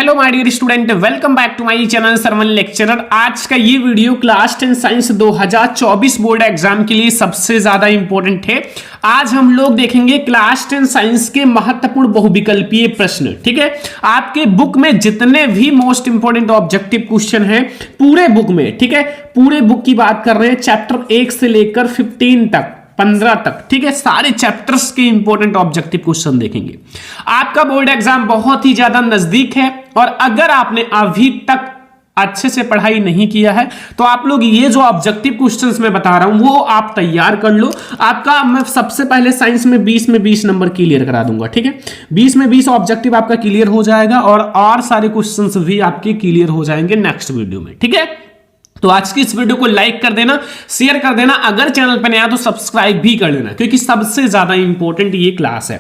Hello my dear student, welcome back to my channel Sarvan lecturer. आज का ये video class 10 science 2024 board exam के लिए सबसे ज्यादा इंपॉर्टेंट है। आज हम लोग देखेंगे क्लास 10 साइंस के महत्वपूर्ण बहुविकल्पीय प्रश्न। ठीक है, आपके बुक में जितने भी मोस्ट इंपॉर्टेंट ऑब्जेक्टिव क्वेश्चन हैं पूरे बुक में, ठीक है, पूरे बुक की बात कर रहे हैं, चैप्टर 1 से लेकर 15 तक, ठीक है, सारे चैप्टर्स के इंपॉर्टेंट ऑब्जेक्टिव क्वेश्चन देखेंगे। आपका बोर्ड एग्जाम बहुत ही ज्यादा नजदीक है और अगर आपने अभी तक अच्छे से पढ़ाई नहीं किया है तो आप लोग ये जो ऑब्जेक्टिव क्वेश्चंस मैं बता रहा हूं वो आप तैयार कर लो। आपका मैं सबसे पहले साइंस में 20 में 20 नंबर क्लियर करा दूंगा। ठीक है, 20 में 20 ऑब्जेक्टिव आपका क्लियर हो जाएगा और सारे क्वेश्चंस भी आपके क्लियर हो जाएंगे नेक्स्ट वीडियो में। ठीक है, तो आज की इस वीडियो को लाइक कर देना, शेयर कर देना, अगर चैनल पर नया तो सब्सक्राइब भी कर लेना क्योंकि सबसे ज्यादा इंपॉर्टेंट ये क्लास है।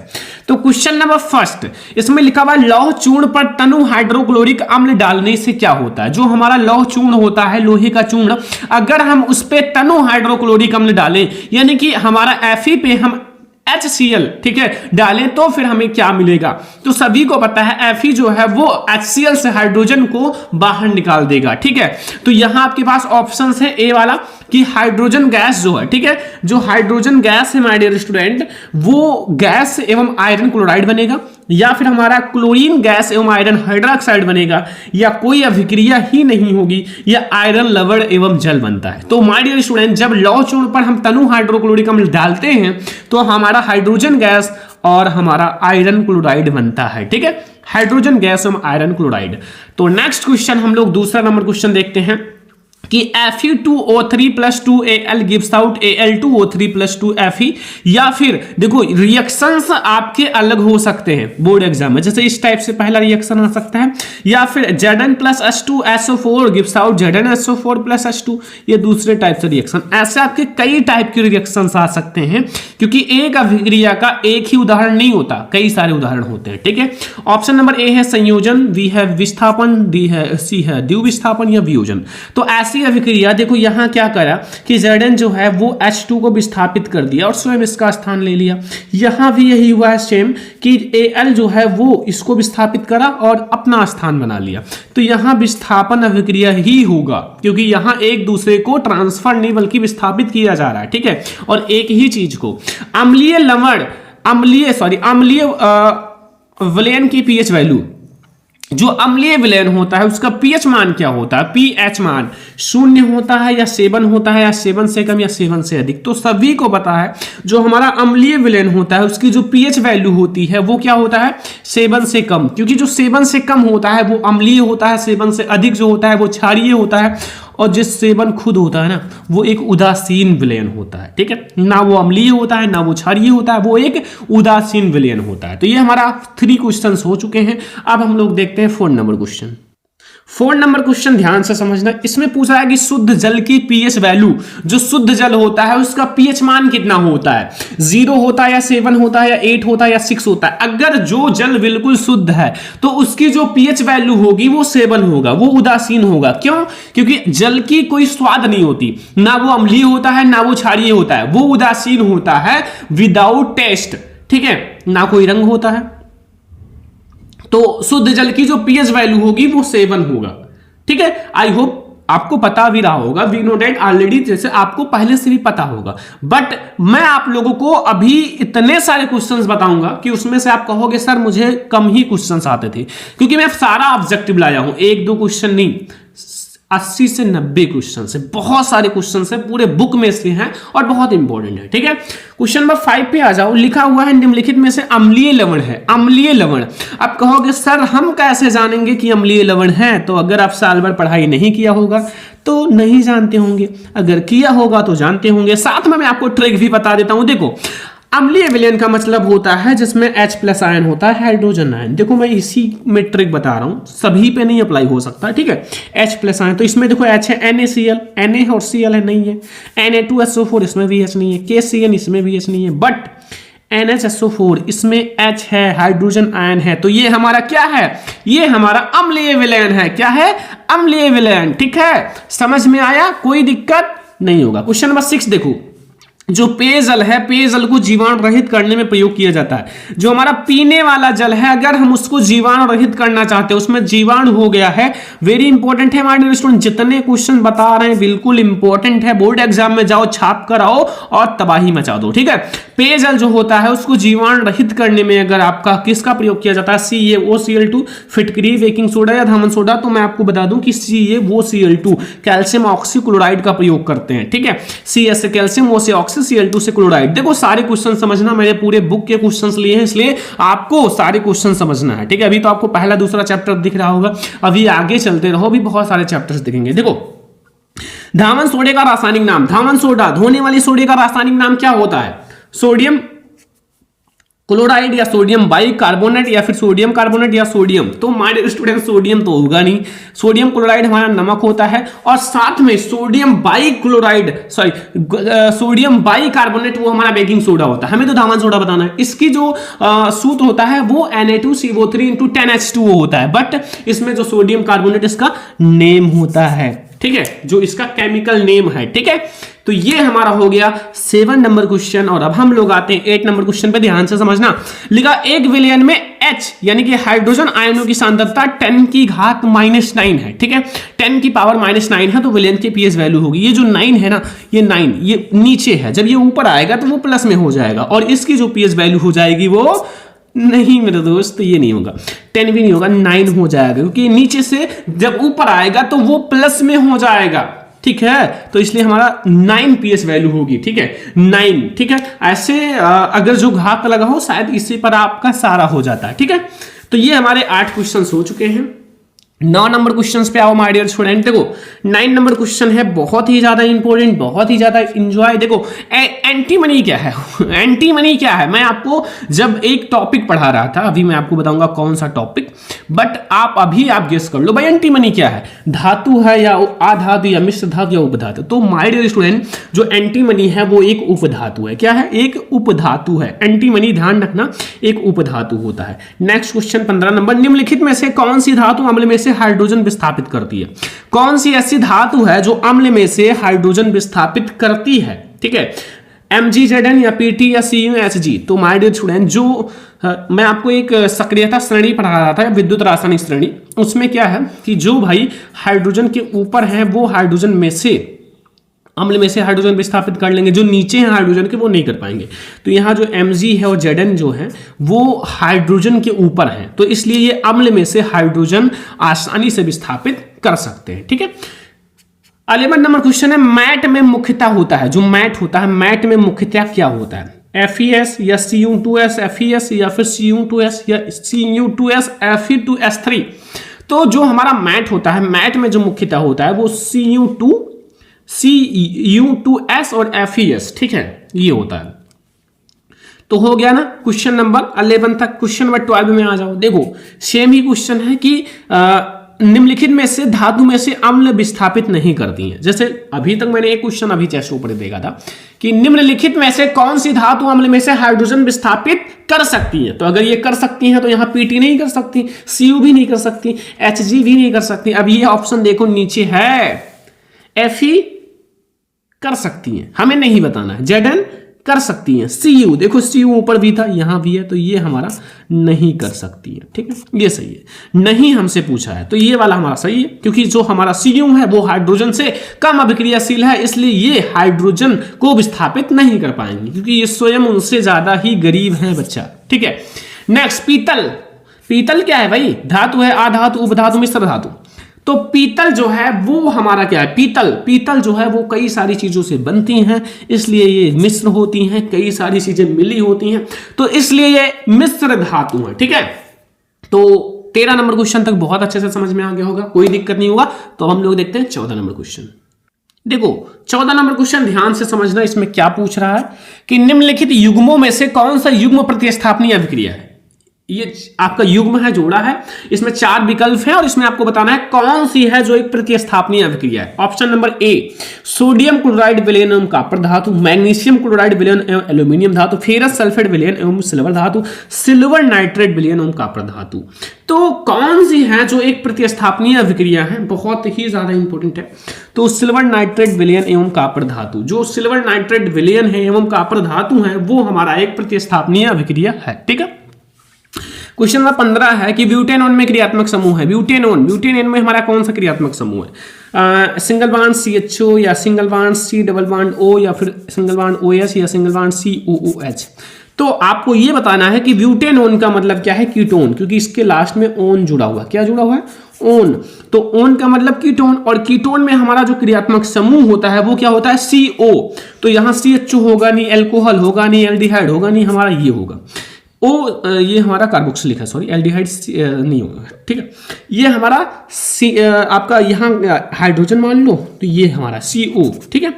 तो क्वेश्चन नंबर फर्स्ट, इसमें लिखा हुआ लौह चूर्ण पर तनु हाइड्रोक्लोरिक अम्ल डालने से क्या होता है। जो हमारा लौह चूर्ण होता है, लोहे का चूर्ण, अगर हम उस पर तनु हाइड्रोक्लोरिक अम्ल डालें यानी कि हमारा Fe पे हम HCl, ठीक है, डालें तो फिर हमें क्या मिलेगा। तो सभी को पता है Fe जो है वो HCl से हाइड्रोजन को बाहर निकाल देगा। ठीक है, तो यहां आपके पास ऑप्शन है ए वाला कि हाइड्रोजन गैस जो है, ठीक है, जो हाइड्रोजन गैस है माय डियर स्टूडेंट वो गैस एवं आयरन क्लोराइड बनेगा, या फिर हमारा क्लोरीन गैस एवं आयरन हाइड्रोक्साइड बनेगा, या कोई अभिक्रिया ही नहीं होगी, या आयरन लवण एवं जल बनता है। तो माय डियर स्टूडेंट, जब लौह चूर्ण पर हम तनु हाइड्रोक्लोरिक अम्ल डालते हैं तो हमारा हाइड्रोजन गैस और हमारा आयरन क्लोराइड बनता है। ठीक है, हाइड्रोजन गैस एवं आयरन क्लोराइड। तो नेक्स्ट क्वेश्चन हम लोग दूसरा नंबर क्वेश्चन देखते हैं कि Fe2O3 + 2Al gives out Al2O3 + 2Fe, या फिर देखो रिएक्शंस आपके अलग हो सकते हैं बोर्ड एग्जाम में, जैसे इस टाइप से पहला रिएक्शन आ सकता है, या फिर Zn + H2SO4 gives out ZnSO4 + H2, ये दूसरे टाइप से रिएक्शन। ऐसे आपके कई टाइप के रिएक्शंस आ सकते हैं क्योंकि एक अभिक्रिया का एक ही उदाहरण नहीं होता, कई सारे उदाहरण होते हैं। ठीक है, ऑप्शन नंबर ए है संयोजन, बी है विस्थापन, डी है सी है द्विविस्थापन या वियोजन। तो ऐसी अभिक्रिया देखो यहां क्या करा कि Zn जो है वो H2 को विस्थापित कर दिया और स्वयं इसका स्थान ले लिया। यहां भी यही हुआ है सेम कि Al जो है वो इसको विस्थापित करा और अपना स्थान बना लिया। तो यहां विस्थापन अभिक्रिया ही होगा क्योंकि यहां एक दूसरे को ट्रांसफर नहीं बल्कि विस्थापित किया जा रहा है। ठीक है, और एक ही चीज को अम्लीय लवण अम्लीय विलयन की पीएच वैल्यू, जो अम्लीय विलयन होता है उसका पीएच मान क्या होता है, पीएच मान 0 होता है या 7 होता है या 7 से कम या 7 से अधिक। तो सभी को पता है जो हमारा अम्लीय विलयन होता है उसकी जो पीएच वैल्यू होती है वो क्या होता है, 7 से कम, क्योंकि जो 7 से कम होता है वो अम्लीय होता है, 7 से अधिक जो होता है वो क्षारीय होता है, और जिस 7 खुद होता है ना वो एक उदासीन विलयन होता है। ठीक है, ना वो अम्लीय होता है ना वो क्षारीय होता है, वो एक उदासीन विलयन होता है। तो ये हमारा 3 क्वेश्चंस हो चुके हैं। अब हम लोग देखते हैं 4 नंबर क्वेश्चन। 4 नंबर क्वेश्चन ध्यान से समझना, इसमें पूछा है कि शुद्ध जल की पीएच वैल्यू, जो शुद्ध जल होता है उसका पीएच मान कितना होता है, 0 होता है या 7 होता है या 8 होता है या 6 होता है। अगर जो जल बिल्कुल शुद्ध है तो उसकी जो पीएच वैल्यू होगी वो 7 होगा, वो उदासीन होगा। क्यों? क्योंकि जल की कोई स्वाद नहीं होती, ना वो अम्लीय होता है ना वो क्षारीय होता है, वो उदासीन होता है, विदाउट टेस्ट। ठीक है, ना कोई रंग होता है। तो शुद्ध जल की जो पीएच वैल्यू होगी वो 7 होगा। ठीक है, आई होप आपको पता भी रहा होगा, वी नो दैट ऑलरेडी, जैसे आपको पहले से भी पता होगा, बट मैं आप लोगों को अभी इतने सारे क्वेश्चंस बताऊंगा कि उसमें से आप कहोगे सर मुझे कम ही क्वेश्चंस आते थे, क्योंकि मैं सारा ऑब्जेक्टिव लाया हूं, 1-2 क्वेश्चन नहीं, 80 से 90 क्वेश्चन से, बहुत सारे क्वेश्चन है, पूरे बुक में से हैं और बहुत इंपॉर्टेंट है। ठीक है, क्वेश्चन नंबर 5 पे आ जाओ। लिखा हुआ है निम्नलिखित में से अम्लीय लवण है, अम्लीय लवण। अब कहोगे सर हम कैसे जानेंगे कि अम्लीय लवण है, तो अगर आप साल भर पढ़ाई नहीं किया होगा तो नहीं जानते होंगे, अगर किया होगा तो जानते होंगे। साथ में मैं आपको ट्रिक भी बता देता हूं। देखो अम्लीय विलयन का मतलब होता है जिसमें H+ आयन होता है, हाइड्रोजन आयन। देखो मैं इसी में ट्रिक बता रहा हूं, सभी पे नहीं अप्लाई हो सकता। ठीक है, H+ आयन, तो इसमें देखो H है, NaCl, Na है और Cl है, नहीं है। Na2SO4 इसमें भी H नहीं है, KCl इसमें भी H नहीं है, बट NHSO4 इसमें H है, हाइड्रोजन आयन है। तो ये हमारा क्या है, ये हमारा अम्लीय विलयन है। क्या है, अम्लीय विलयन। ठीक है, समझ में आया, कोई दिक्कत नहीं होगा। क्वेश्चन नंबर 6 देखो, जो पेयजल है, पेयजल को जीवाणु रहित करने में प्रयोग किया जाता है। जो हमारा पीने वाला जल है, अगर हम उसको जीवाणु रहित करना चाहते हैं, उसमें जीवाणु हो गया है, वेरी इंपॉर्टेंट है हमारे स्टूडेंट, जितने क्वेश्चन बता रहे हैं बिल्कुल इंपॉर्टेंट है। बोर्ड एग्जाम में जाओ, छाप कर आओ और तबाही मचा दो, ठीक है। पेयजल जो होता है उसको जीवाणु रहित करने में अगर आपका किसका प्रयोग किया जाता है, CaOCl2, फिटकरी, बेकिंग सोडा या धामन सोडा, तो मैं आपको बता दूं कि CaOCl2 कैल्शियम ऑक्सीक्लोराइड का प्रयोग करते हैं, ठीक है। CS से कैल्शियम, O से ऑक्सी, Cl2 से क्लोराइड। देखो सारे क्वेश्चन समझना, मैंने पूरे बुक के क्वेश्चंस लिए हैं, इसलिए आपको सारे क्वेश्चन समझना है, ठीक है। अभी तो आपको पहला दूसरा चैप्टर दिख रहा होगा, अभी आगे चलते रहो, अभी बहुत सारे चैप्टर्स दिखेंगे। देखो धामन सोडे का रासायनिक नाम, धामन सोडा, धोने वाली सोडे का रासायनिक नाम क्या होता है? सोडियम क्लोराइड या सोडियम बाइकार्बोनेट या फिर सोडियम कार्बोनेट या सोडियम। तो माय स्टूडेंट सोडियम तो होगा नहीं, सोडियम क्लोराइड हमारा नमक होता है, और साथ में सोडियम बाइक्लोराइड सोडियम बाइकार्बोनेट वो हमारा बेकिंग सोडा होता है। हमें तो धामन सोडा बताना है। इसकी जो सूत्र होता है वो Na2CO3 × 10H2O होता है, बट इसमें जो सोडियम कार्बोनेट इसका नेम होता है, ठीक है, जो इसका केमिकल नेम है, ठीक है। तो ये हमारा हो गया 7 नंबर क्वेश्चन। और अब हम लोग आते हैं 8 नंबर क्वेश्चन पे, ध्यान से समझना। लिखा एक विलयन में H यानी कि हाइड्रोजन आयनों की सांद्रता 10 की घात -9 है, ठीक है। 10 की पावर -9 है, तो विलयन की पीएच वैल्यू होगी, ये जो 9 है ना, ये 9 ये नीचे है, जब ये ऊपर आएगा तो वो प्लस में हो जाएगा, और इसकी जो पीएच वैल्यू हो जाएगी वो नहीं मेरे दोस्त, ये नहीं होगा, 10 भी नहीं होगा, 9 हो जाएगा, क्योंकि नीचे से जब ऊपर आएगा तो वो प्लस में हो जाएगा, ठीक है। तो इसलिए हमारा 9 पीएच वैल्यू होगी, ठीक है, 9, ठीक है। ऐसे अगर जो घात लगा हो शायद इसी पर आपका सारा हो जाता है, ठीक है। तो ये हमारे 8 क्वेश्चन हो चुके हैं। 9 नंबर क्वेश्चन पे आओ माय डियर स्टूडेंट। देखो 9 नंबर क्वेश्चन है बहुत ही ज्यादा इंपॉर्टेंट, बहुत ही ज्यादा इंजॉय। देखो एंटी मनी क्या है एंटी मनी क्या है, मैं आपको जब एक टॉपिक पढ़ा रहा था, अभी मैं आपको बताऊंगा कौन सा टॉपिक, बट आप गेस कर लो भाई एंटी मनी क्या है, धातु है या आधातु या मिश्र धातु या उपधातु। तो माय डियर स्टूडेंट जो एंटी मनी है वो एक उपधातु है। क्या है? एक उपधातु है। एंटी मनी ध्यान रखना एक उपधातु होता है। नेक्स्ट क्वेश्चन 15 नंबर, निम्नलिखित में से कौन सी धातु अम्ल में से हाइड्रोजन विस्थापित करती है? कौन सी ऐसी धातु है जो अम्ल में से हाइड्रोजन विस्थापित करती है? ठीक है, MgZn या PT या CuHg। तो माय डियर स्टूडेंट जो मैं आपको एक सक्रियता श्रेणी पढ़ा रहा था, विद्युत रासायनिक श्रेणी, उसमें क्या है कि जो भाई हाइड्रोजन के ऊपर है वो हाइड्रोजन में से अम्ल में से हाइड्रोजन विस्थापित कर लेंगे, जो नीचे हैं हाइड्रोजन के वो नहीं कर पाएंगे। तो यहाँ जो Mg है और Zn जो है वो हाइड्रोजन के ऊपर है, तो इसलिए ये अम्ल में से हाइड्रोजन आसानी से विस्थापित कर सकते हैं। ठीक है, 11 नंबर क्वेश्चन है, मैट में मुख्यतः होता है, जो मैट होता है मैट में मुख्यतः क्या होता है? FeS या Cu2S FeS या फिर Cu2S या Cu2S Fe2S3। तो जो हमारा मैट होता है, मैट में जो मुख्यतः होता है वो Cu2S और FeS, ठीक है, ये होता है। तो हो गया ना क्वेश्चन नंबर 11 तक। क्वेश्चन नंबर 12 में आ जाओ। देखो सेम ही क्वेश्चन है कि निम्नलिखित में से धातु में से अम्ल विस्थापित नहीं करती हैं। जैसे अभी तक मैंने एक क्वेश्चन अभी जैसे ऊपर देखा था कि निम्नलिखित में से कौन सी धातु अम्ल में से हाइड्रोजन विस्थापित कर सकती है? तो अगर ये कर सकती हैं तो यहाँ PT नहीं कर सकती, Cu भी नहीं कर सकती, Hg भी नहीं कर सकती। अब ये ऑप्शन देखो नीचे है, Fe कर सकती हैं, हमें नहीं बताना है। Zn कर सकती हैं, Cu देखो Cu ऊपर भी था यहाँ भी है, तो ये हमारा नहीं कर सकती है। ठीक है, ये सही है, नहीं हमसे पूछा है तो ये वाला हमारा सही है, क्योंकि जो हमारा Cu है वो हाइड्रोजन से कम अभिक्रियाशील है, इसलिए ये हाइड्रोजन को विस्थापित नहीं कर पाएंगे, क्योंकि ये स्वयं उनसे ज्यादा ही गरीब है बच्चा। ठीक है, नेक्स्ट पीतल। पीतल क्या है भाई? धातु है, आधातु, उपधातु, मिश्र धातु। तो पीतल जो है वो हमारा क्या है? पीतल जो है वो कई सारी चीजों से बनती हैं, इसलिए ये मिश्र होती हैं, कई सारी चीजें मिली होती हैं, तो इसलिए ये मिश्र धातु है। ठीक है, तो 13 नंबर क्वेश्चन तक बहुत अच्छे से समझ में आ गया होगा, कोई दिक्कत नहीं होगा। तो हम लोग देखते हैं 14 नंबर क्वेश्चन। देखो 14 नंबर क्वेश्चन ध्यान से समझना, इसमें क्या पूछ रहा है कि निम्नलिखित युग्मों में से कौन सा युग्म प्रतिस्थापनीय अभिक्रिया है? ये आपका युग्म है, जोड़ा है, इसमें 4 विकल्प हैं और इसमें आपको बताना है कौन सी है जो एक प्रतिस्थापनीय अभिक्रिया है। Option number A sodium chloride विलयन एवं कॉपर धातु, मैग्नीशियम क्लोराइड विलयन एवं एल्यूमिनियम धातु, फेरस सल्फेट विलयन एवं सिल्वर धातु, सिल्वर नाइट्रेट विलयन एवं कॉपर धातु। तो कौन सी है जो एक प्रतिस्थापनीय अभिक्रिया है, बहुत ही ज्यादा इंपॉर्टेंट है। तो सिल्वर नाइट्रेट विलयन एवं कॉपर धातु, जो सिल्वर नाइट्रेट विलयन है एवं कॉपर धातु है वो हमारा एक प्रतिस्थापनीय अभिक्रिया है। ठीक है, क्वेश्चन नंबर 15 है कि ब्यूटेनॉन में क्रियात्मक समूह है। ब्यूटेनॉन में हमारा कौन सा क्रियात्मक समूह है? सिंगल बॉन्ड CHO या single bond C double bond O या फिर सिंगल बॉन्ड OH या सिंगल बॉन्ड COOH। तो आपको ये बताना है कि ब्यूटेनॉन का मतलब क्या है? कीटोन, क्योंकि इसके लास्ट में ओन जुड़ा हुआ है। क्या जुड़ा हुआ है? ओन। तो ओन का मतलब कीटोन, और कीटोन में हमारा जो क्रियात्मक समूह होता है वो क्या होता है? CO। तो यहाँ CHO होगा नहीं, एल्कोहल होगा नहीं, एल्डिहाइड होगा नहीं, हमारा ये होगा ये हमारा कार्बोक्सिलिक है, सॉरी एल्डिहाइड नहीं होगा। ठीक है, ये हमारा आपका यहाँ हाइड्रोजन मान लो, तो ये हमारा CO। ठीक है,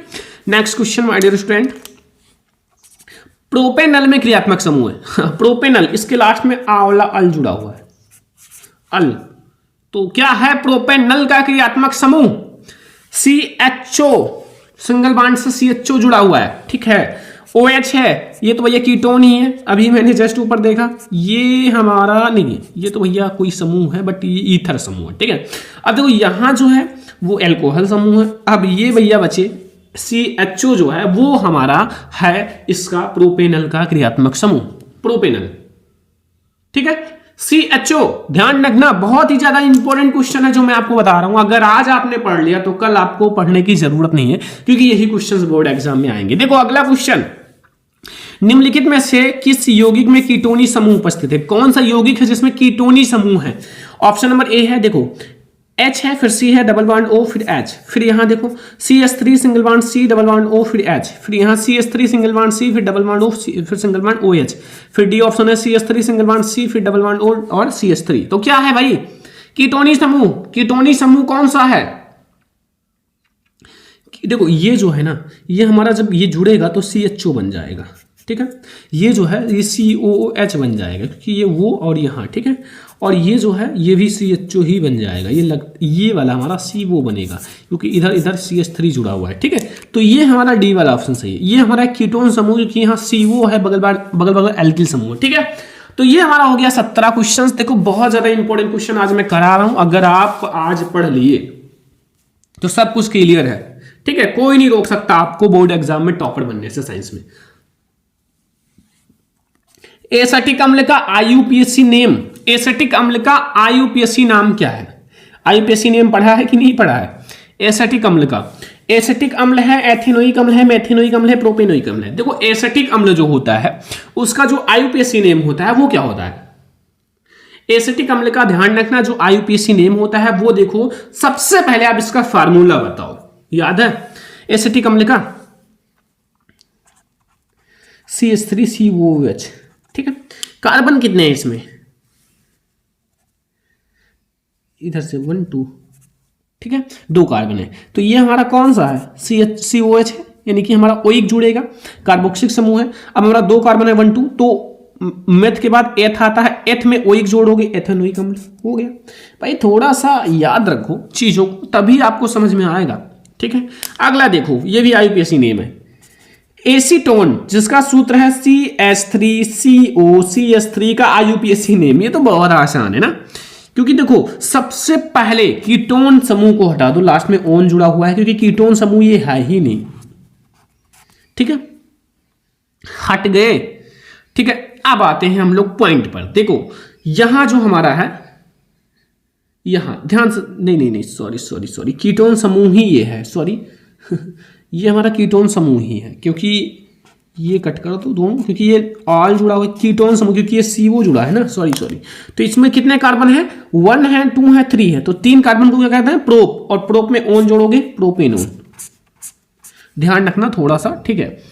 next question my dear student, propanal में क्रियात्मक समूह है। प्रोपेनल, इसके लास्ट में आ वाला अल जुड़ा हुआ है, अल। तो क्या है प्रोपेनल का क्रियात्मक समूह? CHO, सिंगल बॉन्ड से CHO जुड़ा हुआ है। ठीक है, OH है, ये तो भैया कीटोन ही है, अभी मैंने जस्ट ऊपर देखा, ये हमारा नहीं है, ये तो भैया कोई समूह है, बट ये ईथर समूह है। ठीक है, अब देखो यहाँ जो है वो एल्कोहल समूह है। अब ये भैया बचे CHO जो है वो हमारा है इसका प्रोपेनल का क्रियात्मक समूह, प्रोपेनल। ठीक है, CHO, ध्यान रखना, बहुत ही ज्यादा इंपॉर्टेंट क्वेश्चन है जो मैं आपको बता रहा हूं। अगर आज आपने पढ़ लिया तो कल आपको पढ़ने की जरूरत नहीं है, क्योंकि यही क्वेश्चंस बोर्ड एग्जाम में आएंगे। देखो अगला क्वेश्चन, निम्नलिखित में से किस यौगिक में कीटोनी समूह उपस्थित है? कौन सा यौगिक है जिसमें कीटोनी समूह है? ऑप्शन नंबर ए है, देखो H है, फिर C है, डबल बॉन्ड O, फिर H, फिर यहाँ देखो CH3 single bond C double bond O, फिर H, फिर यहाँ CH3 सिंगल बॉन्ड C, फिर डबल बॉन्ड O, फिर सिंगल बॉन्ड OH, फिर D ऑप्शन है CH3 सिंगल बॉन्ड C, फिर डबल बॉन्ड O और CH3। तो क्या है भाई? कीटोनी समूह। कीटोनी समूह कौन सा है? देखो ये जो है ना, ये हमारा जब ये जुड़ेगा तो CHO बन जाएगा। ठीक है, ये जो है ये COOH बन जाएगा, क्योंकि ये वो और यहाँ। ठीक है, और ये जो है ये भी CHO ही बन जाएगा, ये वाला हमारा CO बनेगा, क्योंकि इधर इधर CH3 जुड़ा हुआ है। ठीक है, तो ये हमारा डी वाला ऑप्शन सही है। ये हमारा कीटोन समूह, क्योंकि यहाँ CO है, बगल बगल एल्किल समूह। ठीक है, तो ये हमारा हो गया 17 क्वेश्चन। देखो बहुत ज्यादा इंपॉर्टेंट क्वेश्चन आज मैं करा रहा हूं, अगर आप आज पढ़ लिए तो सब कुछ क्लियर है। ठीक है, कोई नहीं रोक सकता आपको बोर्ड एग्जाम में टॉपर बनने से साइंस में। एसिटिक अम्ल का IUPAC नेम, एसिटिक अम्ल का IUPAC नाम क्या है? IUPAC नेम पढ़ा है कि नहीं पढ़ा है? एसिटिक अम्ल का, एसिटिक अम्ल है, एथेनोइक अम्ल है, मेथेनोइक अम्ल है, प्रोपेनोइक अम्ल है। देखो एसिटिक अम्ल जो होता है उसका जो IUPAC नेम होता है वो क्या होता है? एसिटिक अम्ल का ध्यान रखना, जो IUPAC नेम होता है वो देखो, सबसे पहले आप इसका फार्मूला बताओ, याद है? एसिटिक अम्ल का CH3COOH। ठीक है, कार्बन कितने हैं इसमें? इधर से 1 2, ठीक है, 2 कार्बन है। तो ये हमारा कौन सा है? COH है, यानी कि हमारा ओइक जुड़ेगा, कार्बोक्सिलिक समूह है। अब हमारा 2 कार्बन है 1 2, तो मेथ के बाद एथ आता है, एथ में ओइक जोड़ोगे, एथेनोइक अम्ल हो गया। भाई थोड़ा सा याद रखो चीजों को, तभी आपको समझ में आएगा। ठीक है, अगला देखो, ये भी IUPAC नेम है, एसीटोन, जिसका सूत्र है CH3CO, का IUPAC नेम। ये तो बहुत आसान है ना, क्योंकि देखो सबसे पहले कीटोन समूह को हटा दो, लास्ट में ओन जुड़ा हुआ है, क्योंकि कीटोन समूह ये है ही नहीं। ठीक है, हट गए। ठीक है, अब आते हैं हम लोग पॉइंट पर। देखो यहां जो हमारा है, यहां ध्यान से, नहीं सॉरी, कीटोन समूह ही ये है, सॉरी ये हमारा कीटोन समूह ही है, क्योंकि ये कट कर दो दोनों, क्योंकि ये ऑल जुड़ा हुआ है, कीटोन समूह, क्योंकि ये CO जुड़ा है ना, सॉरी। तो इसमें कितने कार्बन है? 1 है, 2 है, 3 है। तो 3 कार्बन को क्या कहते हैं? प्रोप, और प्रोप में ओन जोड़ोगे, प्रोपेनोन। ध्यान रखना थोड़ा सा। ठीक है,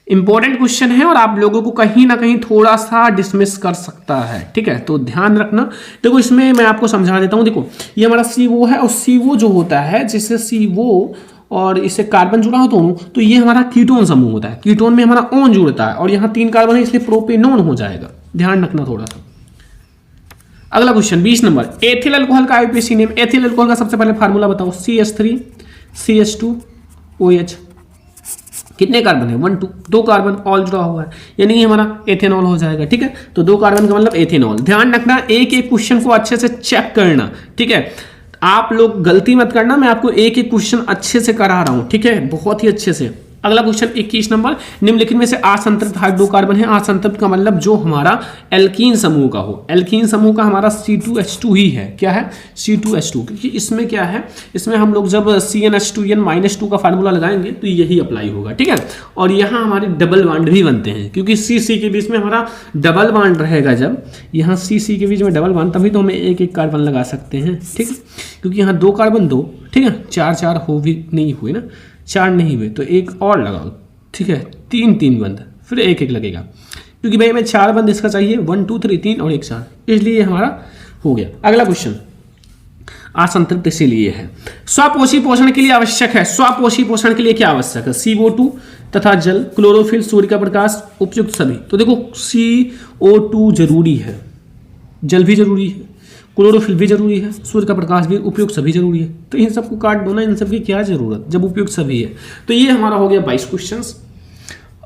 इंपॉर्टेंट क्वेश्चन है और आप लोगों को कहीं ना कहीं थोड़ा सा डिसमिस कर सकता है। ठीक है, तो ध्यान रखना। देखो इसमें मैं आपको समझा देता हूं। देखो ये हमारा CO है, और CO जो होता है, जिससे CO और इससे कार्बन जुड़ा हो दोनों, तो ये हमारा कीटोन समूह होता है। कीटोन में हमारा ओन जुड़ता है, और यहाँ 3 कार्बन है, इसलिए प्रोपेनोन हो जाएगा। ध्यान रखना थोड़ा सा। अगला क्वेश्चन 20 नंबर, एथिल अल्कोहल का आईयूपीएसी नेम। एथिल अल्कोहल का सबसे पहले फार्मूला बताओ, CH3CH2OH। कितने कार्बन है? 1 2, 2 कार्बन ऑल जुड़ा हुआ है, यानी कि हमारा एथेनॉल हो जाएगा। ठीक है, तो 2 कार्बन का मतलब एथेनॉल। ध्यान रखना, एक एक क्वेश्चन को अच्छे से चेक करना। ठीक है, आप लोग गलती मत करना, मैं आपको एक एक क्वेश्चन अच्छे से करा रहा हूं। ठीक है, बहुत ही अच्छे से। अगला क्वेश्चन 21 नंबर, निम्नलिखित में से असंतृप्त हाइड्रोकार्बन है। असंतृप्त का मतलब जो हमारा एल्कीन समूह का हो। एल्कीन समूह का हमारा C2H2 ही है। क्या है? C2H2, क्योंकि इसमें क्या है, इसमें हम लोग जब CnH2n-2 का फार्मूला लगाएंगे तो यही अप्लाई होगा। ठीक है, और यहाँ हमारे डबल बॉन्ड भी बनते हैं, क्योंकि C के बीच में हमारा डबल बॉन्ड रहेगा। जब यहाँ C के बीच में डबल बॉन्ड, तभी तो हमें एक एक कार्बन लगा सकते हैं। ठीक है, क्योंकि यहाँ 2 कार्बन 2, ठीक है, 4 हो भी नहीं हुए ना, 4 नहीं हुए तो एक और लगाओ। ठीक है, 3 बंद, फिर एक एक लगेगा, क्योंकि भाई हमें 4 बंद इसका चाहिए, 1 2 3 3 और 1 4, इसलिए हमारा हो गया। अगला क्वेश्चन असंतृप्त इसीलिए है। स्वपोषी पोषण के लिए आवश्यक है। स्वपोषी पोषण के लिए क्या आवश्यक है? CO2 तथा जल, क्लोरोफिल, सूर्य का प्रकाश, उपयुक्त सभी। तो देखो CO2 जरूरी है, जल भी जरूरी है, क्लोरोफिल भी जरूरी है, सूर्य का प्रकाश भी, उपयुक्त सभी जरूरी है। तो इन सबको काट दो ना, इन सब की क्या जरूरत जब उपयुक्त सभी है। तो ये हमारा हो गया 22 क्वेश्चंस।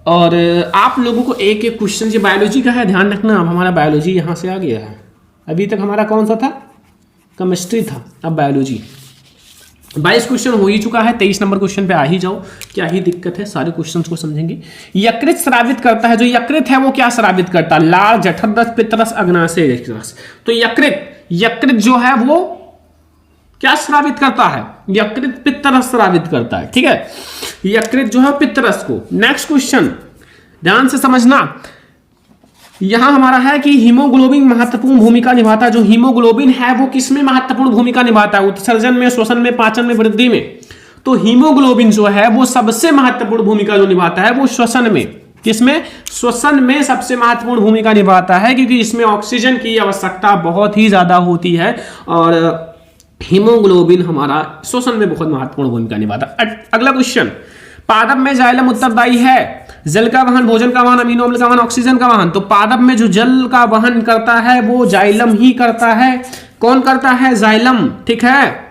और आप लोगों को एक एक क्वेश्चन, ये बायोलॉजी का है, ध्यान रखना। अब हमारा बायोलॉजी यहाँ से आ गया है, अभी तक हमारा कौन सा था? केमिस्ट्री था, अब बायोलॉजी। 22 क्वेश्चन हो ही चुका है, 23 नंबर क्वेश्चन पे आ ही जाओ। क्या ही दिक्कत है, सारे क्वेश्चंस को समझेंगे। यकृत स्रावित करता है। जो यकृत है वो क्या स्रावित करता है? लाल, जठर रस, पित्तरस, अग्नाशय रस। तो यकृत जो है वो क्या स्रावित करता है? यकृत पित्तरस स्रावित करता है। ठीक है, यकृत जो है पित्तरस को। नेक्स्ट क्वेश्चन ध्यान से समझना, यहां हमारा है कि हीमोग्लोबिन महत्वपूर्ण भूमिका निभाता है। जो हीमोग्लोबिन है वो किसमें महत्वपूर्ण भूमिका निभाता है? उत्सर्जन में, श्वसन में, पाचन में, वृद्धि में। तो हीमोग्लोबिन जो है वो सबसे महत्वपूर्ण भूमिका जो निभाता है वो श्वसन में। किसमें? श्वसन में सबसे महत्वपूर्ण भूमिका निभाता है, क्योंकि इसमें ऑक्सीजन की आवश्यकता बहुत ही ज्यादा होती है और हीमोग्लोबिन हमारा श्वसन में बहुत महत्वपूर्ण भूमिका निभाता है। अगला क्वेश्चन, पादप में जाइलम उत्तरदायी है। जल का वहन, भोजन का वहन, अमीनो अम्ल का वहन, ऑक्सीजन का वहन। तो पादप में जो जल का वहन करता है वो जाइलम ही करता है। कौन करता है? जाइलम। ठीक है,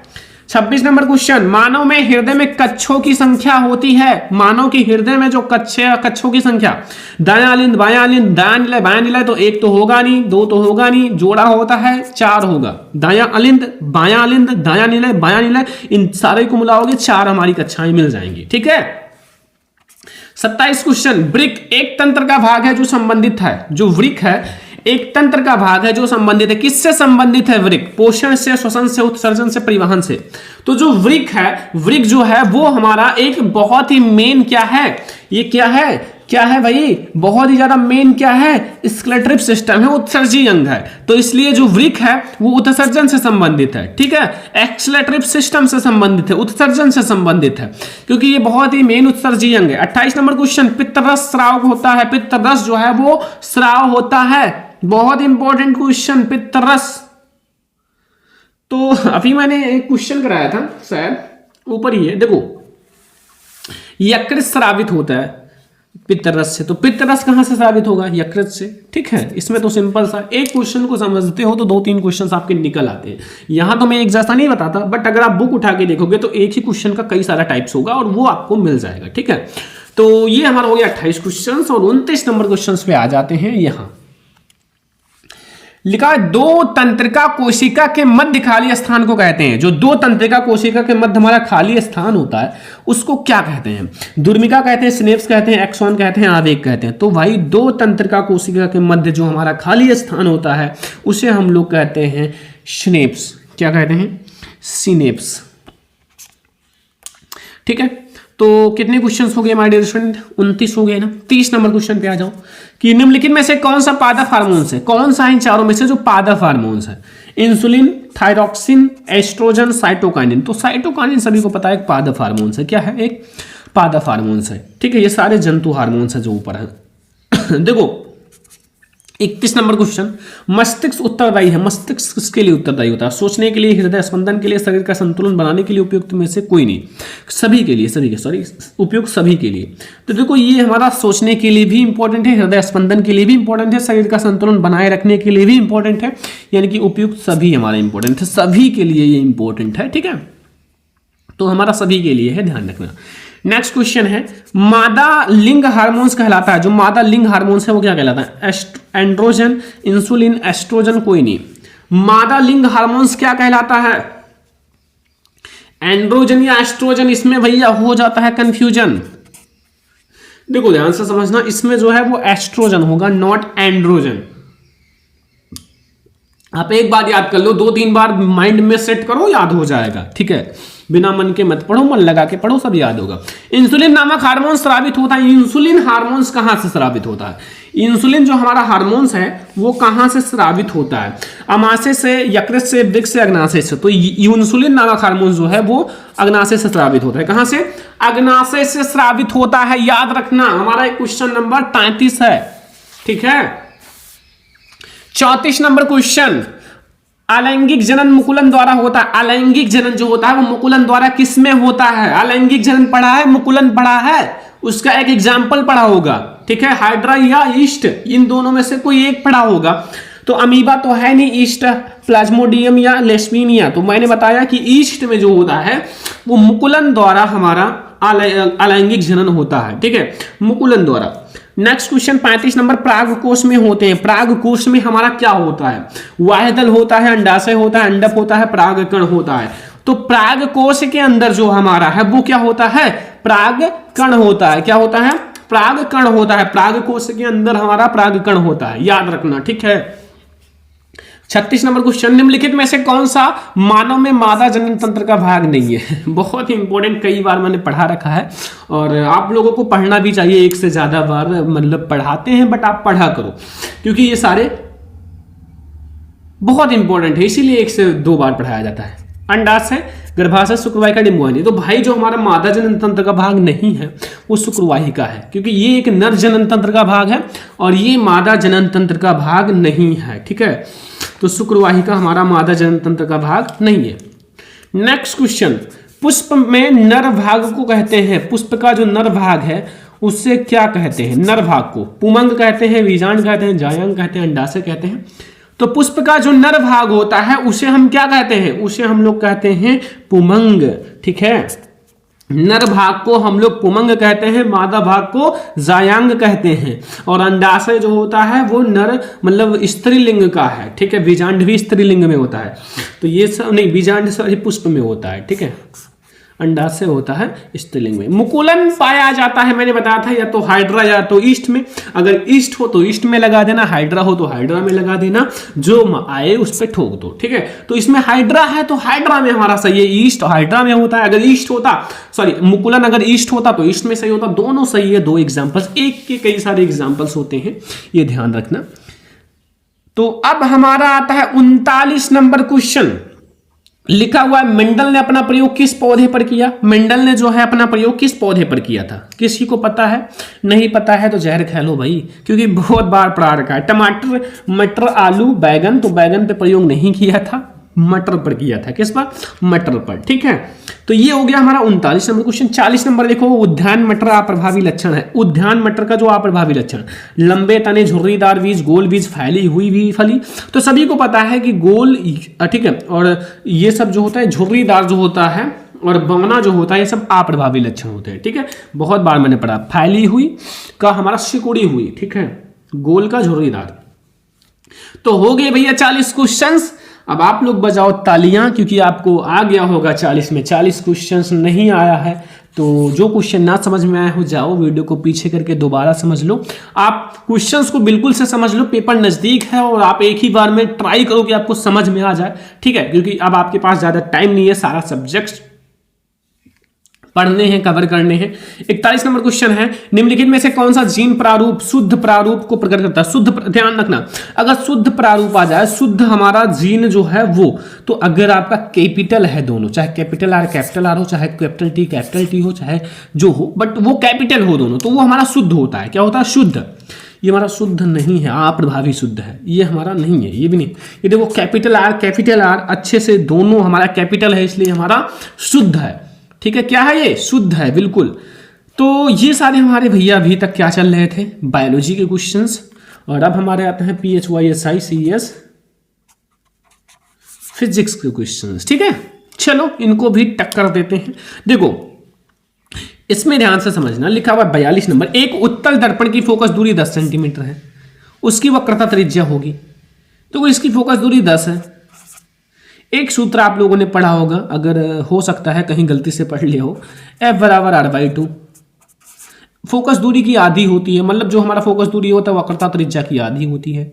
26 नंबर क्वेश्चन, मानव में हृदय में कच्छों की संख्या होती है। मानव के हृदय में जो कच्छों की संख्या, दायां अलिंद, बायां अलिंद, दायां निलय, बायां निलय, तो 1 तो होगा नहीं, 2 तो होगा नहीं, जोड़ा होता है 4 होगा। दायां अलिंद, दायां निलय, बायां निलय, इन सारे को मिलाओगे 4 हमारी कक्षाएं मिल जाएंगी। ठीक है, 27 क्वेश्चन, वृक्क एक तंत्र का भाग है जो संबंधित है। जो वृक्क है एक तंत्र का भाग है जो संबंधित है। किससे संबंधित है वृक्क? पोषण से, श्वसन से, उत्सर्जन से, परिवहन से। तो जो वृक्क है, वृक्क जो है वो हमारा एक बहुत ही मेन क्या है? ये क्या है भाई? बहुत ही ज्यादा मेन क्या है? स्क्लेटरिप सिस्टम है, उत्सर्जी अंग है। तो इसलिए जो वृक्क है वो उत्सर्जन से संबंधित है। ठीक है, एक्सलेटरिप सिस्टम से संबंधित है, उत्सर्जन से संबंधित है, क्योंकि ये बहुत ही मेन उत्सर्जी अंग है। 28 नंबर क्वेश्चन, पित्तरस स्राव होता है। पित्तरस जो है वो स्राव होता है। बहुत इंपॉर्टेंट क्वेश्चन, पित्तरस। तो अभी मैंने एक क्वेश्चन कराया था, शायद ऊपर ही है, देखो, यकृत स्रावित होता है पित्तरस से। तो पित्तरस कहां से स्रावित होगा? यकृत से। ठीक है, इसमें तो सिंपल सा, एक क्वेश्चन को समझते हो तो 2-3 क्वेश्चन आपके निकल आते हैं। यहां तो मैं एक जैसा नहीं बताता, बट अगर आप बुक उठा के देखोगे तो एक ही क्वेश्चन का कई सारा टाइप्स होगा और वो आपको मिल जाएगा। ठीक है, तो ये हमारा हो गया 28 क्वेश्चन। और 29 नंबर क्वेश्चन पे आ जाते हैं। यहां लिखा, 2 तंत्रिका कोशिका के मध्य खाली स्थान को कहते हैं। जो 2 तंत्रिका कोशिका के मध्य हमारा खाली स्थान होता है उसको क्या कहते हैं? दुर्मिका कहते हैं, स्नेप्स कहते हैं, एक्सॉन कहते हैं, आवेग कहते हैं। तो भाई 2 तंत्रिका कोशिका के मध्य जो हमारा खाली स्थान होता है उसे हम लोग कहते हैं स्नेप्स। क्या कहते हैं? सिनेप्स। ठीक है, तो कितने क्वेश्चंस हो गए हमारे डियर स्टूडेंट? 29 हो गए ना। 30 नंबर क्वेश्चन पे आ जाओ कि निम्नलिखित में से कौन सा पादप हार्मोन्स है? कौन सा इन चारों में से जो पादप हार्मोन्स है? Insulin, thyroxine, oestrogen, cytokinin. तो साइटोकाइनिन सभी को पता है एक पादप हार्मोन्स है। क्या है? एक पादप हार्मोन्स है। ठीक है, ये सारे जंतु हार्मोन्स है जो ऊपर है। देखो, 31 नंबर क्वेश्चन, मस्तिष्क उत्तरदायी है। मस्तिष्क किसके लिए उत्तरदायी होता है? सोचने के लिए, हृदय स्पंदन के लिए, शरीर का संतुलन बनाने के लिए, उपयुक्त में से कोई नहीं, सभी के लिए, सभी के, सॉरी, उपयुक्त सभी के लिए। तो देखो ये हमारा सोचने के लिए भी इंपॉर्टेंट है, हृदय स्पंदन के लिए भी इंपॉर्टेंट है, शरीर का संतुलन बनाए रखने के लिए भी इंपॉर्टेंट है, यानी कि उपयुक्त सभी हमारा इंपॉर्टेंट है, सभी के लिए ये इंपॉर्टेंट है। ठीक है, तो हमारा सभी के लिए है, ध्यान रखना। नेक्स्ट क्वेश्चन है, मादा लिंग हार्मोन्स कहलाता है, जो मादा लिंग हार्मोन्स है वो क्या कहलाता है? एंड्रोजन, इंसुलिन, एस्ट्रोजन, कोई नहीं। मादा लिंग हार्मोन्स क्या कहलाता है? एंड्रोजन या एस्ट्रोजन? इसमें भैया हो जाता है कंफ्यूजन। देखो ध्यान से समझना, इसमें जो है वो एस्ट्रोजन होगा, नॉट एंड्रोजन। आप एक बार याद कर लो, 2-3 बार माइंड में सेट करो, याद हो जाएगा। ठीक है, बिना मन के मत पढ़ो, मन लगा के पढ़ो, सब याद होगा। इंसुलिन नामक हार्मोन स्रावित होता है। इंसुलिन हार्मोन्स कहां से स्रावित होता है? इंसुलिन जो हमारा हार्मोन्स है वो कहां से स्रावित होता है? अमाशय से, यकृत से, वृक्क से, अग्नाशय से। तो इंसुलिन नामक हार्मोन जो है वो अग्नाशय से स्रावित होता है। कहां से? अग्नाशय से स्रावित होता है, याद रखना। हमारा क्वेश्चन नंबर 33 है। ठीक है, 34 नंबर क्वेश्चन, अलैंगिक जनन मुकुलन द्वारा होता है। अलैंगिक जनन जो होता है वो मुकुलन द्वारा किसमें होता है? अलैंगिक जनन पढ़ा है, मुकुलन पढ़ा है, उसका एक एग्जाम्पल पढ़ा होगा। ठीक है, हाइड्रा या ईस्ट, इन दोनों में से कोई एक पढ़ा होगा। तो अमीबा तो है नहीं, ईस्ट, प्लाज्मोडियम या लेशमीनिया। तो मैंने बताया कि ईस्ट में जो होता है वो मुकुलन द्वारा हमारा अलैंगिक जनन होता है। ठीक है, मुकुलन द्वारा। नेक्स्ट क्वेश्चन 35 नंबर, प्राग कोश में होते हैं। प्राग कोश में हमारा क्या होता है? वायदल होता है, अंडाशय होता है, अंडक होता है, पराग कण होता है। तो प्राग कोश के अंदर जो हमारा है वो क्या होता है? प्राग कण होता है। क्या होता है? प्राग कण होता है। प्राग कोश के अंदर हमारा प्राग कण होता है, याद रखना। ठीक है, 36 नंबर क्वेश्चन, निम्नलिखित में से कौन सा मानव में मादा जनन तंत्र का भाग नहीं है? बहुत इंपॉर्टेंट, कई बार मैंने पढ़ा रखा है और आप लोगों को पढ़ना भी चाहिए, एक से ज्यादा बार मतलब पढ़ाते हैं, बट आप पढ़ा करो क्योंकि ये सारे बहुत इंपॉर्टेंट है, इसीलिए 1 से 2 बार पढ़ाया जाता है। अंडाशय, गर्भाशय, शुक्रवाहिका, डिंबवाहिनी। तो भाई जो हमारा मादा जनन तंत्र का भाग नहीं है वो शुक्रवाहिका है, क्योंकि ये एक नर जनन तंत्र का भाग है और ये मादा जनन तंत्र का भाग नहीं है। ठीक है, तो शुक्रवाहिका हमारा मादा जनन तंत्र का भाग नहीं है। नेक्स्ट क्वेश्चन, पुष्प में नर भाग को कहते हैं, पुष्प का जो नर भाग है उससे क्या कहते हैं? नर भाग को पुमंग कहते हैं, बीजांड कहते हैं, जायंग कहते हैं, अंडाशय कहते हैं। तो पुष्प का जो नर भाग होता है उसे हम क्या कहते हैं? उसे हम लोग कहते हैं पुमंग। ठीक है, नर भाग को हम लोग पुमंग कहते हैं, मादा भाग को जायांग कहते हैं। और अंडाशय जो होता है वो नर मतलब स्त्रीलिंग का है। ठीक है, बीजांड भी स्त्रीलिंग में होता है। तो ये सब नहीं, बीजांड सॉरी पुष्प में होता है। ठीक है, अंडाशय होता है स्त्रीलिंग में। मुकुलन पाया जाता है, मैंने बताया था, या तो हाइड्रा या तो ईस्ट में। अगर ईस्ट हो तो ईस्ट में लगा देना, हाइड्रा हो तो हाइड्रा में लगा देना, जो आए उस पर ठोक दो। ठीक है, तो इसमें हाइड्रा है तो हाइड्रा में हमारा सही है, ईस्ट हाइड्रा में होता है। अगर ईस्ट होता, सॉरी मुकुलन अगर ईस्ट होता तो ईस्ट में सही होता। दोनों सही है, 2 एग्जाम्पल्स, एक के कई सारे एग्जाम्पल्स होते हैं, ये ध्यान रखना। तो अब हमारा आता है 39 नंबर क्वेश्चन, लिखा हुआ है मेंडल ने अपना प्रयोग किस पौधे पर किया? मेंडल ने जो है अपना प्रयोग किस पौधे पर किया था? किसी को पता है? नहीं पता है तो जहर खा लो भाई, क्योंकि बहुत बार पढ़ा रखा है। टमाटर, मटर, आलू, बैगन। तो बैगन पे प्रयोग नहीं किया था, मटर पर किया था। किस पर? मटर पर। ठीक है, तो ये हो गया हमारा 39 नंबर क्वेश्चन। 40 नंबर देखो, उद्यान मटर अप्रभावी लक्षण है। उद्यान मटर का जो अप्रभावी लक्षण, लंबे तने, झुर्रीदार बीज, गोल बीज, फैली हुई भी फली। तो सभी को पता है कि गोल, ठीक है, और ये सब जो होता है, झुर्रीदार जो होता है और बवना जो होता है, ये सब अप्रभावी लक्षण होते हैं। ठीक है, बहुत बार मैंने पढ़ा। फैली हुई का हमारा सिकुड़ी हुई। ठीक है, गोल का झुर्रीदार। तो हो गए भैया 40 क्वेश्चंस। अब आप लोग बजाओ तालियां, क्योंकि आपको आ गया होगा 40 में। 40 क्वेश्चंस नहीं आया है तो जो क्वेश्चन ना समझ में आया हो, जाओ वीडियो को पीछे करके दोबारा समझ लो। आप क्वेश्चंस को बिल्कुल से समझ लो, पेपर नजदीक है और आप एक ही बार में ट्राई करो कि आपको समझ में आ जाए। ठीक है, क्योंकि अब आपके पास ज्यादा टाइम नहीं है, सारा सब्जेक्ट पढ़ने हैं, कवर करने हैं। 41 नंबर क्वेश्चन है, निम्नलिखित में से कौन सा जीन प्रारूप शुद्ध प्रारूप को प्रकट करता है? शुद्ध, ध्यान रखना, अगर शुद्ध प्रारूप आ जाए, शुद्ध हमारा जीन जो है वो, तो अगर आपका कैपिटल है दोनों, चाहे कैपिटल आर हो, चाहे कैपिटल टी हो, चाहे जो हो, बट वो कैपिटल हो दोनों, तो वो हमारा शुद्ध होता है। क्या होता है? शुद्ध। ये हमारा शुद्ध नहीं है, अप्रभावी शुद्ध है, ये हमारा नहीं है, ये भी नहीं। ये देखो कैपिटल आर अच्छे से दोनों हमारा कैपिटल है, इसलिए हमारा शुद्ध है। ठीक है, क्या है ये? शुद्ध है, बिल्कुल। तो ये सारे हमारे भैया अभी तक क्या चल रहे थे? बायोलॉजी के क्वेश्चंस। और अब हमारे आते हैं PHYSICS फिजिक्स के क्वेश्चंस। ठीक है, चलो इनको भी टक्कर देते हैं। देखो इसमें ध्यान से समझना, लिखा हुआ 42 नंबर, एक उत्तल दर्पण की फोकस दूरी 10 सेंटीमीटर है, उसकी वक्रता त्रिज्या होगी। तो इसकी फोकस दूरी 10 है। एक सूत्र आप लोगों ने पढ़ा होगा, अगर हो सकता है कहीं गलती से पढ़ लिया हो, F बराबर R/2। फोकस दूरी की आधी होती है, मतलब जो हमारा फोकस दूरी होता है वक्रता त्रिज्या की आधी होती है।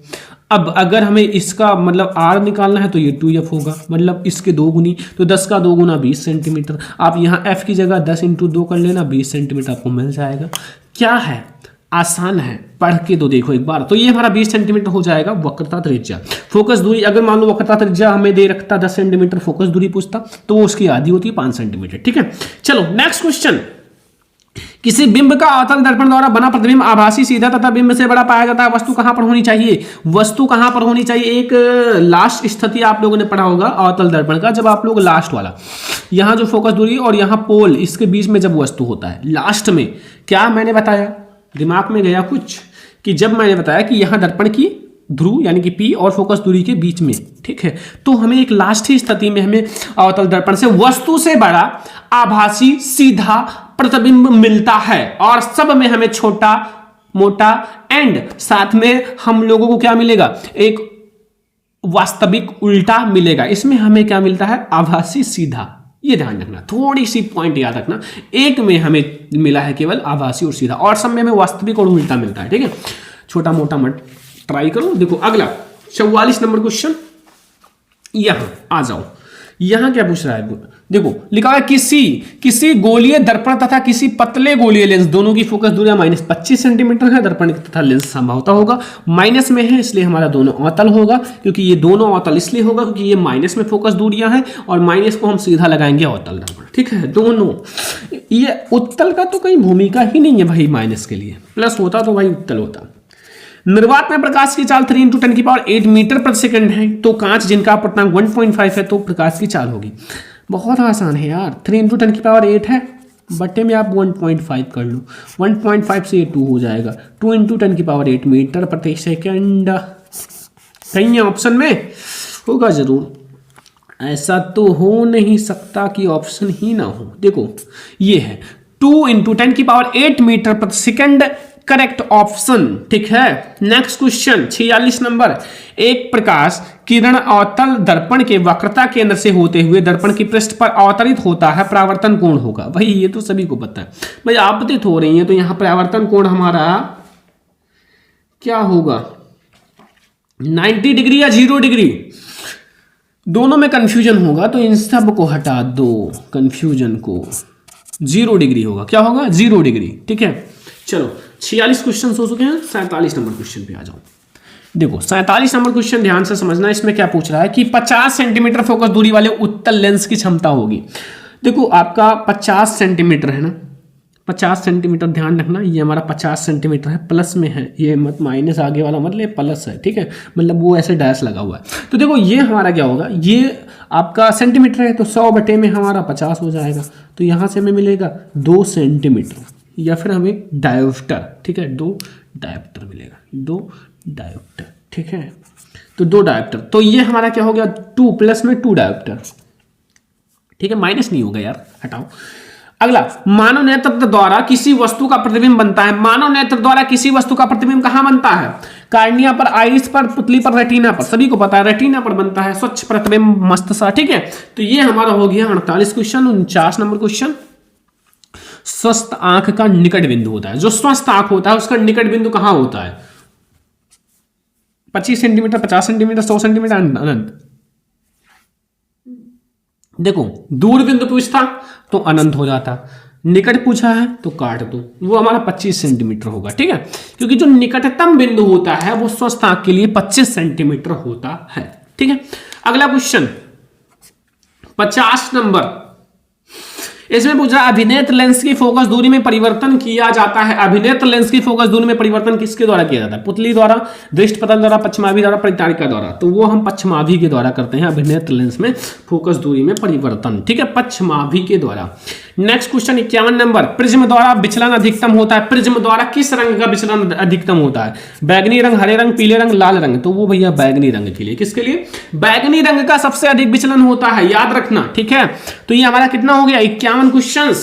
अब अगर हमें इसका मतलब R निकालना है तो ये 2F होगा, मतलब इसके 2 गुनी, तो 10 का 2 गुना 20 सेंटीमीटर। आप यहाँ F की जगह 10 × 2 कर लेना, 20 सेंटीमीटर आपको मिल जाएगा। क्या है? आसान है, पढ़ के तो देखो एक बार। तो ये हमारा 20 सेंटीमीटर हो जाएगा वक्रता त्रिज्या। फोकस दूरी अगर मान लो वक्रता त्रिज्या हमें दे रखता 10 सेंटीमीटर, फोकस दूरी पूछता तो उसकी आधी होती है 5 सेंटीमीटर। ठीक है, चलो नेक्स्ट क्वेश्चन। किसी बिंब का अवतल दर्पण द्वारा बना प्रतिबिंब आभासी, सीधा तथा बिंब से बड़ा पाया जाता है। वस्तु कहां पर होनी चाहिए? वस्तु कहां पर होनी चाहिए? एक लास्ट स्थिति आप लोगों ने पढ़ा होगा अवतल दर्पण का, जब आप लोग लास्ट वाला, यहां जो फोकस दूरी और यहां पोल, इसके बीच में जब वस्तु होता है लास्ट में। क्या मैंने बताया? दिमाग में गया कुछ? कि जब मैंने बताया कि यहां दर्पण की ध्रुव यानी कि P और फोकस दूरी के बीच में, ठीक है, तो हमें एक लास्ट ही स्थिति में हमें अवतल दर्पण से वस्तु से बड़ा आभासी सीधा प्रतिबिंब मिलता है, और सब में हमें छोटा मोटा एंड साथ में हम लोगों को क्या मिलेगा? एक वास्तविक उल्टा मिलेगा। इसमें हमें क्या मिलता है? आभासी सीधा। ये ध्यान रखना, थोड़ी सी पॉइंट याद रखना। एक में हमें मिला है केवल आभासी और सीधा, और सब में हमें वास्तविक और उल्टा मिलता है। ठीक है, छोटा मोटा मत ट्राई करो। देखो अगला 44 नंबर क्वेश्चन, यहां आ जाओ। यहां क्या पूछ रहा है? देखो लिखा है किसी गोलीय दर्पण तथा किसी पतले गोलीय लेंस दोनों की फोकस दूरियां -25 सेंटीमीटर है। दर्पण तथा लेंस संभवतः होगा माइनस में है, इसलिए हमारा दोनों अवतल होगा। क्योंकि ये दोनों अवतल इसलिए होगा क्योंकि ये माइनस में फोकस दूरियां हैं, और माइनस को हम सीधा लगाएंगे अवतल दर्पण। ठीक है, दोनों। ये उत्तल का तो कहीं भूमिका ही नहीं है भाई माइनस के लिए, प्लस होता तो भाई उत्तल होता। निर्वात में प्रकाश की चाल 3 × 10⁸ मीटर प्रति सेकंड है, तो कांच जिनका अपवर्तनांक 1.5 है तो प्रकाश की चाल होगी। बहुत आसान है यार, 3 × 10⁸ है, बट्टे में आप 1.5 कर लो, 1.5 से ये 2 हो जाएगा, 2 × 10⁸ मीटर प्रति सेकंड। कहीं ऑप्शन में होगा जरूर, ऐसा तो हो नहीं सकता कि ऑप्शन ही ना हो। देखो ये है 2 × 10⁸ मीटर प्रति सेकंड, करेक्ट ऑप्शन। ठीक है, नेक्स्ट क्वेश्चन 46 नंबर। एक प्रकाश किरण अवतल दर्पण के वक्रता केंद्र से होते हुए दर्पण की पृष्ठ पर अवतरित होता है, परावर्तन कोण होगा। भाई ये तो सभी को पता है, भाई आपतित हो रही है तो यहां परावर्तन कोण हमारा क्या होगा? 90 डिग्री या 0 डिग्री, दोनों में कंफ्यूजन होगा, तो इन सब को हटा दो, कंफ्यूजन को। 0 डिग्री होगा, क्या होगा? 0 डिग्री। ठीक है, चलो 46 क्वेश्चन हो चुके हैं, 47 नंबर क्वेश्चन पे आ जाओ। देखो 47 नंबर क्वेश्चन ध्यान से समझना, इसमें क्या पूछ रहा है कि 50 सेंटीमीटर फोकस दूरी वाले उत्तल लेंस की क्षमता होगी। देखो आपका 50 सेंटीमीटर है ना, 50 सेंटीमीटर ध्यान रखना, ये हमारा 50 सेंटीमीटर है, प्लस में है, ये मत माइनस आगे वाला मतलब प्लस है। ठीक है, मतलब वो ऐसे डैश लगा हुआ है। तो देखो ये हमारा क्या होगा? ये आपका सेंटीमीटर है, तो 100 बटे में हमारा 50 हो जाएगा, तो यहाँ से हमें मिलेगा 2 सेंटीमीटर, या फिर हमें डायोप्टर। ठीक है, 2 डायोप्टर मिलेगा, 2 डायोप्टर। ठीक है, तो 2 डायोप्टर, तो ये हमारा क्या हो गया? 2 प्लस में 2 डायोप्टर। ठीक है, माइनस नहीं होगा यार, हटाओ। अगला, मानव नेत्र द्वारा किसी वस्तु का प्रतिबिंब बनता है। मानव नेत्र द्वारा किसी वस्तु का प्रतिबिंब कहां बनता है? कार्निया पर, आइरिस पर, पुतली पर, रेटिना पर। सभी को पता है रेटिना पर बनता है स्वच्छ प्रतिबिंब, मस्त सा। ठीक है, तो ये हमारा हो गया 48 क्वेश्चन। 49 नंबर क्वेश्चन, स्वस्थ आंख का निकट बिंदु होता है। जो स्वस्थ आंख होता है उसका निकट बिंदु कहां होता है? 25 सेंटीमीटर, 50 सेंटीमीटर, 100 सेंटीमीटर, अनंत। देखो दूर बिंदु पूछता तो अनंत हो जाता, निकट पूछा है तो काट दो, वो हमारा 25 सेंटीमीटर होगा। ठीक है, क्योंकि जो निकटतम बिंदु होता है वो स्वस्थ आंख के लिए 25 सेंटीमीटर होता है। ठीक है, अगला क्वेश्चन 50 नंबर। इसमें पूछा अभिनेत्र लेंस की फोकस दूरी में परिवर्तन किया जाता है। अभिनेत्र लेंस की फोकस दूरी में परिवर्तन किसके द्वारा किया जाता है? पुतली द्वारा, दृष्टि पटल द्वारा, पश्चिमाभि द्वारा, परिचारिका द्वारा। तो वो हम पश्चिमाभि के द्वारा करते हैं, अभिनेत्र लेंस में फोकस दूरी में परिवर्तन, ठीक है, पश्चिमाभि के द्वारा। नेक्स्ट क्वेश्चन 51 नंबर, प्रिज्म द्वारा विचलन अधिकतम होता है। प्रिज्म द्वारा किस रंग का विचलन अधिकतम होता है? बैगनी रंग, हरे रंग, पीले रंग, लाल रंग। तो वो भैया बैगनी रंग के लिए, किसके लिए? बैगनी रंग का सबसे अधिक विचलन होता है, याद रखना, ठीक है। तो ये हमारा कितना हो गया? 51 क्वेश्चन।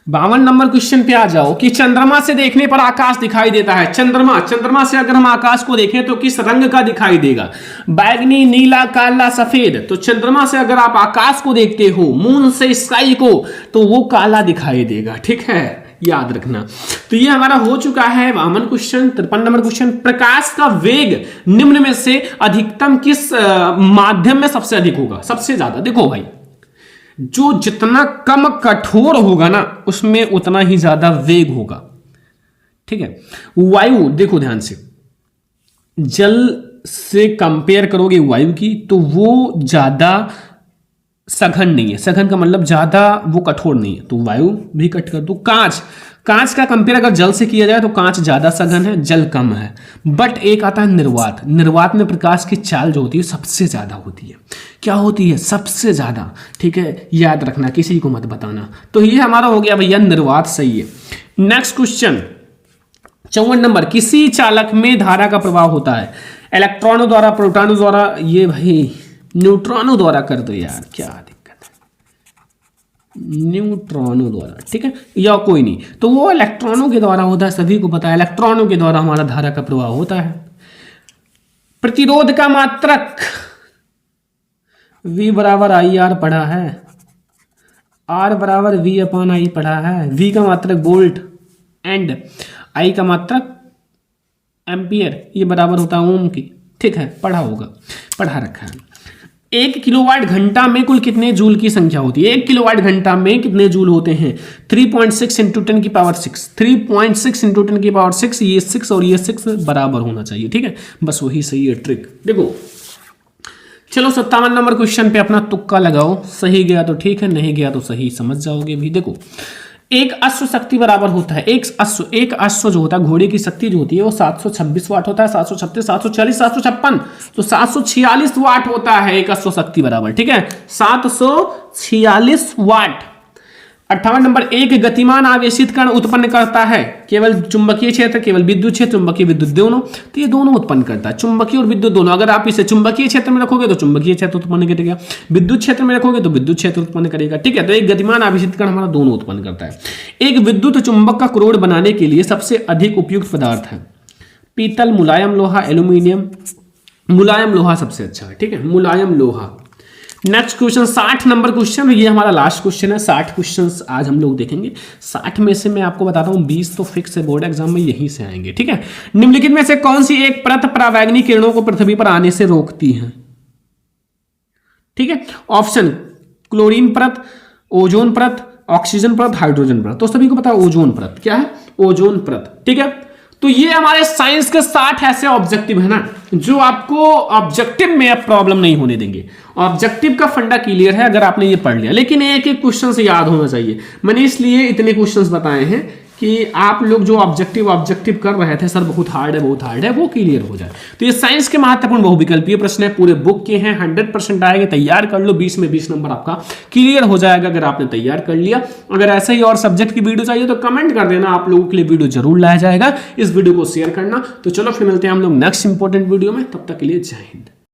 52 नंबर क्वेश्चन पे आ जाओ कि चंद्रमा से देखने पर आकाश दिखाई देता है। चंद्रमा से अगर हम आकाश को देखें तो किस रंग का दिखाई देगा? बैगनी, नीला, काला, सफेद। तो चंद्रमा से अगर आप आकाश को देखते हो, मून से स्काई को, तो वो काला दिखाई देगा, ठीक है, याद रखना। तो ये हमारा हो चुका है 52 क्वेश्चन। 53 नंबर क्वेश्चन, प्रकाश का वेग निम्न में से अधिकतम किस माध्यम में सबसे अधिक होगा? सबसे ज्यादा, देखो भाई, जो जितना कम कठोर होगा ना उसमें उतना ही ज्यादा वेग होगा, ठीक है। वायु, देखो ध्यान से, जल से कंपेयर करोगे वायु की तो वो ज्यादा सघन नहीं है। सघन का मतलब ज्यादा वो कठोर नहीं है, तो वायु भी कट कर दो। कांच का कंपेयर अगर जल से किया जाए तो कांच ज्यादा सघन है, जल कम है। बट एक आता है निर्वात। निर्वात में प्रकाश की चाल जो होती है सबसे ज्यादा होती है। क्या होती है? सबसे ज्यादा, ठीक है, याद रखना, किसी को मत बताना। तो ये हमारा हो गया भैया निर्वात, सही है। नेक्स्ट क्वेश्चन 54 नंबर, किसी चालक में धारा का प्रभाव होता है इलेक्ट्रॉनों द्वारा, प्रोटॉनों द्वारा, ये भाई न्यूट्रॉनों द्वारा कर दो यार, क्या दिक्कत है, न्यूट्रॉनों द्वारा, ठीक है, या कोई नहीं, तो वो इलेक्ट्रॉनों के द्वारा होता है, सभी को पता है, इलेक्ट्रॉनों के द्वारा हमारा धारा का प्रवाह होता है। प्रतिरोध का मात्रक V बराबर आई आर पढ़ा है, R बराबर V अपॉन आई पढ़ा है, V का मात्रक वोल्ट एंड I का मात्रक एम्पियर, ये बराबर होता है ओम की, ठीक है, पढ़ा होगा, पढ़ा रखा है। 1 किलोवाट घंटा में कुल कितने जूल की संख्या होती है? 1 किलोवाट घंटा में कितने जूल होते हैं? 3.6 इंटू 10 की पावर 6, 3.6 इंटू 10 की पावर 6, ये 6 और ये 6 बराबर होना चाहिए, ठीक है, बस वही सही है ट्रिक। देखो चलो 57 नंबर क्वेश्चन पे अपना तुक्का लगाओ, सही गया तो ठीक है, नहीं गया तो सही समझ जाओगे भी। देखो, एक अश्व शक्ति बराबर होता है, एक अश्व जो होता है, घोड़े की शक्ति जो होती है वो 726 वाट होता है, 736, 740, 756, तो 746 वाट होता है एक अश्व शक्ति बराबर, ठीक है, 746 वाट। 58 नंबर, एक गतिमान आवेशित कण उत्पन्न करता है केवल चुंबकीय क्षेत्र, केवल विद्युत क्षेत्र, चुंबकीय विद्युत दोनों, तो ये दोनों उत्पन्न करता है, चुंबकीय और विद्युत दोनों। अगर आप इसे चुंबकीय क्षेत्र में रखोगे तो चुंबकीय क्षेत्र उत्पन्न करेगा, विद्युत क्षेत्र में रखोगे तो विद्युत क्षेत्र उत्पन्न करेगा, ठीक है। तो एक गतिमान आवेशित कण हमारा दोनों उत्पन्न करता है। एक विद्युत चुंबक का क्रोड बनाने के लिए सबसे अधिक उपयुक्त पदार्थ है पीतल, मुलायम लोहा, एल्यूमिनियम। मुलायम लोहा सबसे अच्छा है, ठीक है, मुलायम लोहा। नेक्स्ट क्वेश्चन 60 नंबर क्वेश्चन, ये हमारा लास्ट क्वेश्चन है। 60 क्वेश्चंस आज हम लोग देखेंगे। 60 में से मैं आपको बताता हूँ 20 तो फिक्स है, बोर्ड एग्जाम में यहीं से आएंगे, ठीक है। निम्नलिखित में से कौन सी एक परत परावैंगनी किरणों को पृथ्वी पर आने से रोकती है? ठीक है, ऑप्शन क्लोरीन परत, ओजोन परत, ऑक्सीजन परत, हाइड्रोजन परत। तो सभी को पता है ओजोन परत, क्या है? ओजोन परत, ठीक है। तो ये हमारे साइंस के 60 ऐसे ऑब्जेक्टिव है ना जो आपको ऑब्जेक्टिव में प्रॉब्लम नहीं होने देंगे। ऑब्जेक्टिव का फंडा क्लियर है अगर आपने ये पढ़ लिया, लेकिन एक एक क्वेश्चन से याद होना चाहिए। मैंने इसलिए इतने क्वेश्चंस बताए हैं कि आप लोग जो ऑब्जेक्टिव कर रहे थे सर बहुत हार्ड है, वो क्लियर हो जाए। तो ये साइंस के महत्वपूर्ण बहुविकल्पीय प्रश्न है, पूरे बुक के हैं, 100% आएंगे, तैयार कर लो। 20 में 20 नंबर आपका क्लियर हो जाएगा अगर आपने तैयार कर लिया। अगर ऐसा ही और सब्जेक्ट की वीडियो चाहिए तो कमेंट कर देना, आप लोगों के लिए वीडियो जरूर लाया जाएगा। इस वीडियो को शेयर करना। तो चलो फिर मिलते हैं हम लोग नेक्स्ट इंपॉर्टेंट वीडियो में, तब तक के लिए जय हिंद।